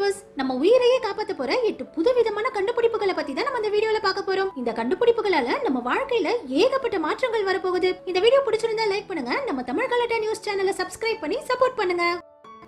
Viewers, நம்ம உயிரையே காப்பாத்த போற 8 புதுவிதமான கண்டுபிடிப்புகளை பத்தி தான் நம்ம இந்த வீடியோல பார்க்க போறோம். இந்த கண்டுபிடிப்புகளால நம்ம வாழ்க்கையில ஏகப்பட்ட மாற்றங்கள் வரப்போகுது. இந்த வீடியோ பிடிச்சிருந்தா லைக் பண்ணுங்க. நம்ம தமிழ் கலாட்டா நியூஸ் சேனலை சப்ஸ்கிரைப் பண்ணி சப்போர்ட் பண்ணுங்க.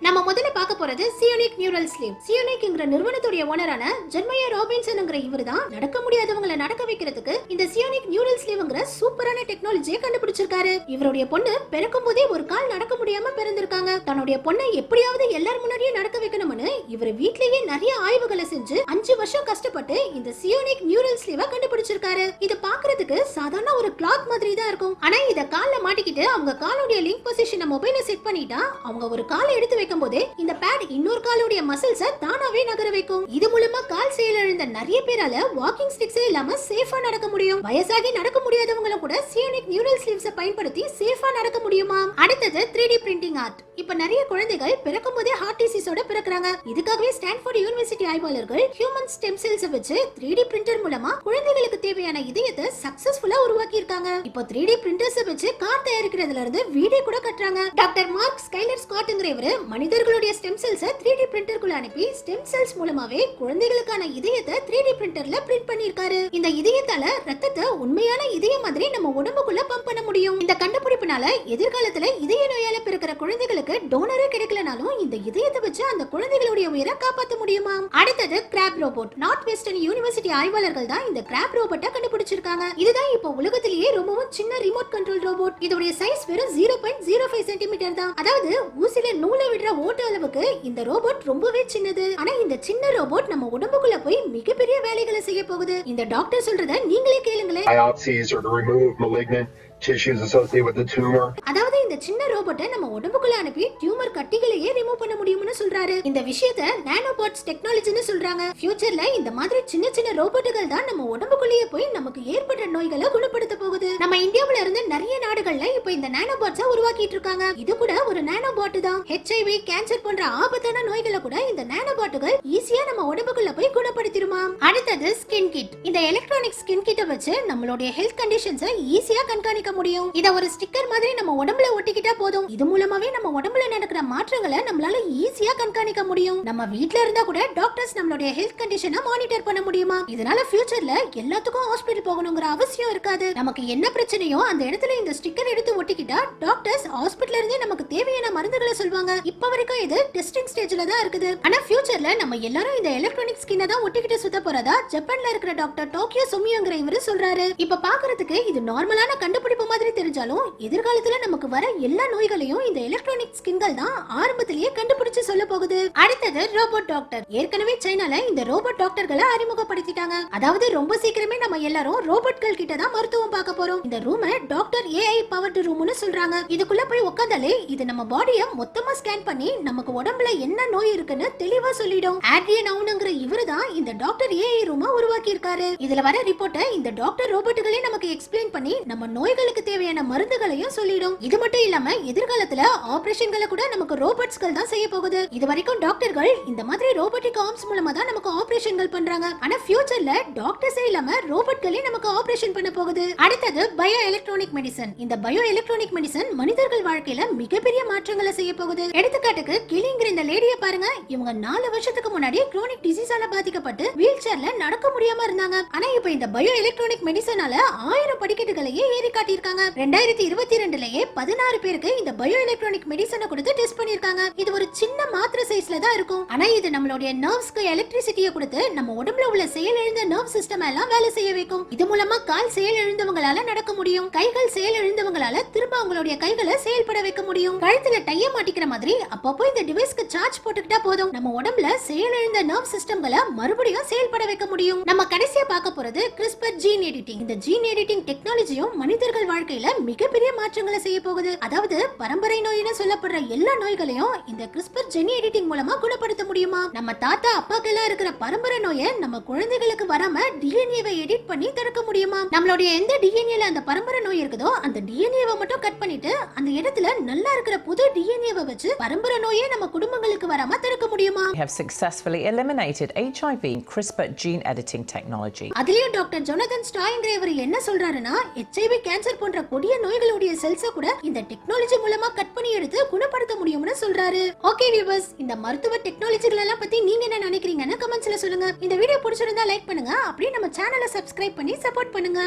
நம்ம முதல்ல பார்க்க போறது சியோனிக் நியூரல் ஸ்லீவ். சியோனிக்ங்கிற நிறுவனத்துடைய ஓனரான ஜெர்மையா ராபின்சன்ங்கிற இவர் தான் நடக்க முடியாதவங்களை நடக்க வைக்கிறதுக்கு இந்த சியோனிக் நியூரல் ஸ்லீவ்ங்கிற சூப்பரான டெக்னாலஜியை கண்டுபிடிச்சிருக்காரு. இவருடைய பொண்ணு பிறக்கும் போதே ஒரு கால் நடக்க முடியாம பிறந்திருக்காங்க. தன்னுடைய பொண்ணை எப்படியாவது எல்லார் முன்னாடியே நடக்க வைக்கணும்னு இவர் வீட்லயே நிறைய ஆய்வுகளை செஞ்சு 5 வருஷம் கஷ்டப்பட்டு இந்த சியோனிக் நியூரல் ஸ்லீவை கண்டுபிடிச்சிருக்காரு. இது பாக்குறதுக்கு சாதாரண ஒரு கிளாத் மாதிரி தான் இருக்கும். ஆனா இத கால்ல மாட்டிக்கிட்டு அவங்க காலுடைய லிங்க் பொசிஷனை மொபைல்ல செட் பண்ணிட்டா அவங்க ஒரு காலை எடுத்து போதே இந்த பேட் இன்னொரு காலுடைய மசில்ஸை தானாவே நகர வைக்கும். இது மூலமா கால் செயலிழந்த நிறைய பேரால வாக்கிங் ஸ்டிக்ஸே இல்லாம சேஃபா நடக்க முடியும். வயசாகி நடக்க முடியாதவங்க கூட சியோனிக் நியூரல் ஸ்லீவ்ஸை பயன்படுத்தி சேஃபா நடக்க முடியுமா? அடுத்தது 3D பிரிண்டிங் ஆர்ட். இப்ப நிறைய குழந்தைகள் பிறக்கும் போதே ஹார்ட் டிசீஸோட பிறக்குறாங்க. இதுக்காகவே ஸ்டான்ஃபோர்ட் யூனிவர்சிட்டி ஆய்வாளர்கள் ஹியூமன் ஸ்டெம் செல்ஸ் வச்சு 3D பிரிண்டர் மூலமா குழந்தைகளுக்கு தேவையான இதயத்தை சக்சஸ்ஃபுல்லா உருவாக்கி இருக்காங்க. இப்போ 3D பிரிண்டர்ஸ் வச்சு கார் தயாரிக்கிறதுல இருந்து வீடு கூட கட்டுறாங்க. டாக்டர் மார்க் ஸ்கைலர் ஸ்காட்ங்கிறவர் மனிதர்களுடைய ஸ்டெம் செல்ஸை 3D பிரிண்டருக்குள்ள அனுப்பி ஸ்டெம் செல்ஸ் மூலமாவே குழந்தைகளுக்கான இதயத்தை 3D பிரிண்டர்ல பிரிண்ட் பண்ணிருக்காரு. இந்த இதயத்தால ரத்தத்தை உண்மையான இதயம் மாதிரி நம்ம உடம்புக்குள்ள பம்ப் பண்ண முடியும். இந்த கண்டுபிடிப்புனால எதிர்காலத்துல இதய நோயால பிறக்கிற குழந்தைகளுக்கு டோனரே கிடைக்கலனாலும் இந்த இதயத்தை வச்சு அந்த குழந்தைகளுடைய உயிரை காப்பாற்ற முடியுமா? அடுத்தது crab robot. Northwestern University ஆய்வாளர்கள் தான் இந்த கிராப் ரோபோட்டை கண்டுபிடிச்சிருக்காங்க. இதுதான் இப்போ உலகத்திலேயே ரொம்பவும் சின்ன ரிமோட் கண்ட்ரோல் ரோபோட். இதோட சைஸ் வெறும் 0.05 சென்டிமீட்டர் தான். அதாவது ஊசில நூலை விடுற ஓட்ட அளவுக்கு இந்த ரோபோட் ரொம்பவே சின்னது. ஆனா இந்த சின்ன ரோபோட் நம்ம உடம்புக்குள்ள போய் மிகப்பெரிய வேலைகளை செய்ய போகுது. இந்த டாக்டர் சொல்றத நீங்களே கேளுங்களேன். Biopsies or to remove malignant tissues associated with the tumor. அதாவது இந்த சின்ன ரோபோட்டை நம்ம உடம்புக்குள்ள அனுப்பி டியூமர் கட்டிகளையே ரிமூவ் பண்ண முடியும்னு சொல்றாரு. இந்த விஷயத்தை நானோபாட்ஸ் டெக்னாலஜின்னு சொல்றாங்க. ஃபியூச்சர்ல இந்த மாதிரி சின்ன சின்ன ரோபோட்டுகள் தான் நம்ம உடம்புக்குள்ளேயே போய் நமக்கு ஏற்பட்ட நோய்களை குணப்படுத்த போகுது. நம்ம இந்தியாவுல இருந்து நிறைய நாடுகள்ல இப்போ இந்த நானோபாட்ஸை உருவாக்கிட்டு இருக்காங்க. இது கூட ஒரு நானோபாட் தான். HIV, கேன்சர் போன்ற ஆபத்தான நோய்களை கூட இந்த நானோபாட்டுகள் ஈஸியா நம்ம உடம்புக்குள்ள போய் குணப்படுத்திடுமா? அடுத்தது ஸ்கின் கிட். இந்த எலக்ட்ரானிக் ஸ்கின் கிட்ட வச்சு நம்மளுடைய ஹெல்த் கண்டிஷன்ஸை ஈஸியா கண்காணிக்க முடியும். இத ஒரு ஸ்டிக்கர் மாதிரி நம்ம உடம்புல ஒட்டிக்கிட்டா போதும். இது மூலமாவே நம்ம உடம்புல நடக்கிற மாற்றங்களை நம்மளால ஈஸியா கண்காணிக்க முடியும். நம்ம வீட்ல இருந்தா கூட டாக்டர்ஸ் நம்மளுடைய ஹெல்த் கண்டிஷனை மானிட்டர் பண்ண முடியுமா? இதனால ஃபியூச்சர்ல எல்லாத்துக்கும் ஹாஸ்பிடல் போகணுங்கிற அவசியம் இருக்காது. நமக்கு என்ன பிரச்சனையோ அந்த இடத்துல இந்த ஸ்டிக்கர் எடுத்து ஒட்டிக்கிட்டா டாக்டர்ஸ் ஹாஸ்பிடல்ல இருந்தே நமக்கு தேவையான மருந்துகளை சொல்வாங்க. இப்ப வரைக்கும் இது டெஸ்டிங் ஸ்டேஜ்ல தான் இருக்குது. ஆனா ஃபியூச்சர்ல நம்ம எல்லாரும் இந்த எலக்ட்ரானிக் ஸ்கின்னை தான் ஒட்டிக்கிட்டு சுத்த போறதா ஜப்பான்ல இருக்கிற டாக்டர் டோக்கியோ சுமியோங்கிற இவரு சொல்றாரு. இப்ப பாக்குறதுக்கு இது நார்மலான கண்டுபிடிப்பு மாதிரி தெரிஞ்சாலும் எதிர்காலத்துல நமக்கு வர எல்லா நோய்களையும் இந்த எலக்ட்ரானிக் ஸ்கின்கள் தான் ஆரம்பத்திலேயே கண்டுபிடிச்சு சொல்ல போகுது. அடுத்தது ரோபோட் டாக்டர். ஏற்கனவே சைனால இந்த ரோபோட் டாக்டர்களை அறிமுகப்படுத்திட்டாங்க. அதாவது ரொம்ப சீக்கிரமே நம்ம எல்லாரும் ரோபோட்கள் கிட்ட தான் மருத்துவம் பார்க்க போறோம். இந்த ரூமை டாக்டர் AI பவர்டு ரூம்னு சொல்றாங்க. இதுக்குள்ள போய் உட்கார்ந்தாலே இது நம்ம பாடியை மொத்தமா ஸ்கேன் பண்ணி நமக்கு உடம்புல என்ன நோய் இருக்குன்னு தெளிவா சொல்லிடும். ஆட்ரியன் அவுனுங்கிற இவரு தான் இந்த டாக்டர் AI ரூமை உருவாக்கி இருக்காரு. இதுல வர ரிப்போர்ட்டை இந்த டாக்டர் ரோபோட்டுகளே நமக்கு எக்ஸ்பிளைன் பண்ணி நம்ம நோய்களுக்கு தேவையான மருந்துகளையும் சொல்லிடும். இது மட்டும் இல்லாம எதிர்காலத்துல ஆபரேஷன்களை கூட நமக்கு ரோபோட்ஸ்கள் தான் செய்ய போகுது. இது வரைக்கும் டாக்டர்கள் இந்த மாதிரி ரோபோட்டிக் ஆர்ம்ஸ் மூலமா தான் நமக்கு ஆபரேஷன்கள் பண்றாங்க. ஆனா ஃபியூச்சர்ல டாக்டர்ஸே இல்லாம ரோபோட்களே நமக்கு ஆபரேஷன் பண்ண போகுது. அடுத்தது பயோ எலக்ட்ரானிக் மெடிசன். இந்த பயோ எலக்ட்ரானிக் மெடிசன் மனிதர்கள் வாழ்க்கையில மிகப்பெரிய மாற்றங்களை செய்ய போகுது. எடுத்துக்காட்டுக்கு கிளிங்கிற இந்த லேடியை பாருங்க. இவங்க 4 வருஷத்துக்கு முன்னாடி குரோனிக் டிசீஸால பாதிக்கப்பட்டு வீல் சேர்ல நடக்க முடியாம இருந்தாங்க. ஆனா இப்போ இந்த பயோ எலக்ட்ரானிக் மெடிசனால 1000 படிக்கட்டுகளையே ஏறி காட்டியிருக்காங்க. 2022லயே 16 பேருக்கு இந்த பயோ எலக்ட்ரானிக் மெடிசனை கொடுத்து டெஸ்ட் பண்ணிருக்காங்க. இது ஒரு சின்ன மாத்திரை சைஸ்ல தான் இருக்கும். ஆனா இது நம்மளுடைய நர்வ்ஸ்க்கு எலக்ட்ரிசிட்டியை கொடுத்து நம்ம உடம்புல உள்ள செயலிழந்த நர்வ் சிஸ்டம் எல்லாம் வேலை செய்ய வைக்கும். இது மூலமா கால் செயலிழந்தவங்களால நடக்க முடியும். கைகள் செயலிழந்தவங்களால திரும்ப அவங்களுடைய கைகளை செயல்பட வைக்க முடியும். கழுத்துல டைய மாட்டிக்கிற மாதிரி அப்பப்போ இந்த டிவைஸ்க்கு சார்ஜ் போட்டுக்கிட்டா போதும் நம்ம உடம்புல செயலிழந்த நர்வ் சிஸ்டம்களை மறுபடியும் செயல்பட வைக்க முடியும். நம்ம கடைசியா பார்க்க போறது கிறிஸ்பர் ஜீன் எடிட்டிங். இந்த ஜீன் எடிட்டிங் டெக்னாலஜியும் மனிதர்கள் வாழ்க்கையில மிகப்பெரிய மாற்றங்களை செய்ய போகுது. அதாவது பரம்பரை நோயின்னு சொல்லப்படுற எல்லா நோய்களையும் இந்த கிறிஸ்பர் ஜெனி எடிட்டிங் மூலமா குணப்படுத்த முடியுமா? நம்ம தாத்தா அப்பாக்கெல்லாம் இருக்கிற பரம்பரை நோயை நம்ம குழந்தைகளுக்கு வராம டிஎன்ஏவை எடிட் பண்ணி தடுக்க முடியுமா? நம்மளுடைய எந்த டிஎன்ஏல அந்த பரம்பரை நோய் இருக்குதோ அந்த டிஎன்ஏவை மட்டும் கட் பண்ணிட்டு அந்த இடத்துல நல்லா இருக்கிற புது டிஎன்ஏவை வச்சு பரம்பரை நோயை நம்ம குடும்பங்களுக்கு வராம தடுக்க முடியுமா? We have successfully eliminated HIV in CRISPR gene editing technology. அதுலயும் டாக்டர் ஜொனதன் ஸ்டாய்ங்கிற இவர் என்ன சொல்றாருன்னா HIV கேன்சர் கேன்சர் போன்ற கொடிய நோய்களுடைய செல்ஸ கூட இந்த டெக்னாலஜி மூலமா கட் பண்ணி எடுத்து குணப்படுத்த முடியும்னு சொல்றாரு. ஓகே வியூவர்ஸ், இந்த மருத்துவ டெக்னாலஜிகள் எல்லாம் பத்தி நீங்க என்ன நினைக்கிறீங்கன்னு கமெண்ட்ஸ்ல சொல்லுங்க. இந்த வீடியோ பிடிச்சிருந்தா லைக் பண்ணுங்க, அப்படியே நம்ம சேனலை சப்ஸ்கிரைப் பண்ணி சப்போர்ட் பண்ணுங்க.